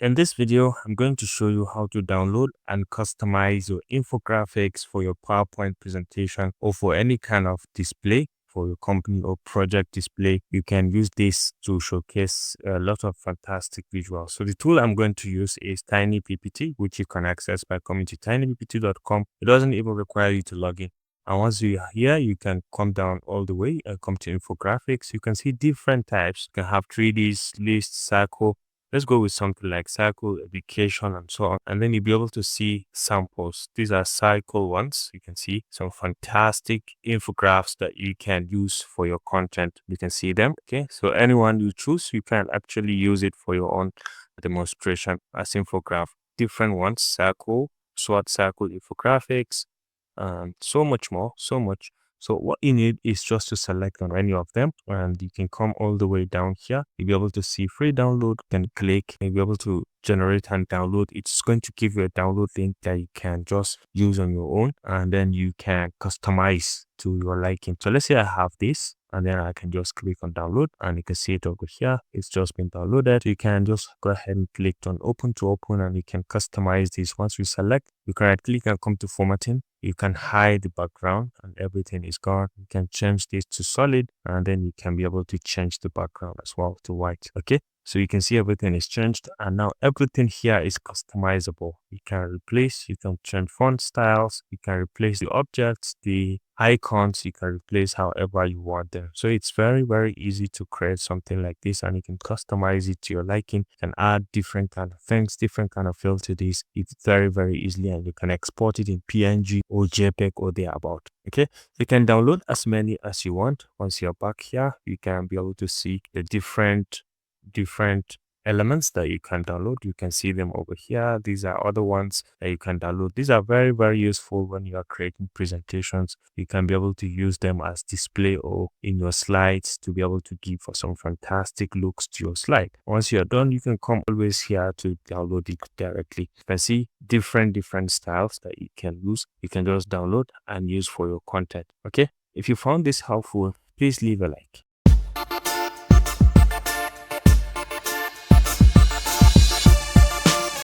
In this video, I'm going to show you how to download and customize your infographics for your PowerPoint presentation or for any kind of display for your company or project display. You can use this to showcase a lot of fantastic visuals. So the tool I'm going to use is Tiny PPT, which you can access by coming to tinyppt.com. It doesn't even require you to log in. And once you are here, you can come down all the way and come to infographics. You can see different types. You can have 3Ds, list, circle. Let's go with something like cycle, education, and so on. And then you'll be able to see samples. These are cycle ones. You can see some fantastic infographics that you can use for your content. You can see them. Okay. So anyone you choose, you can actually use it for your own demonstration as infograph. Different ones, circle, SWOT circle infographics, and so much more, so much. So what you need is just to select on any of them, and you can come all the way down here. You'll be able to see free download. You can click and you'll be able to generate and download. It's going to give you a download link that you can just use on your own, and then you can customize to your liking. So let's say I have this, and then I can just click on download, and you can see it over here. It's just been downloaded. You can just go ahead and click on open to open, and you can customize this. Once you select, you can right click and come to formatting. You can hide the background and everything is gone. You can change this to solid, and then you can be able to change the background as well to white. Okay. So you can see everything is changed, and now everything here is customizable. You can replace, you can change font styles, you can replace the objects, the icons, you can replace however you want them. So it's very, very easy to create something like this, and you can customize it to your liking. You can add different kind of things, different kind of feel to this. It's very, very easily, and you can export it in PNG or JPEG or thereabout. Okay, you can download as many as you want. Once you're back here, you can be able to see the different elements that you can download. You can see them over here. These are other ones that you can download. These are very, very useful when you are creating presentations. You can be able to use them as display or in your slides to be able to give for some fantastic looks to your slide. Once you're done, you can come always here to download it directly. You can see different styles that you can use. You can just download and use for your content. Okay, if you found this helpful, please leave a like.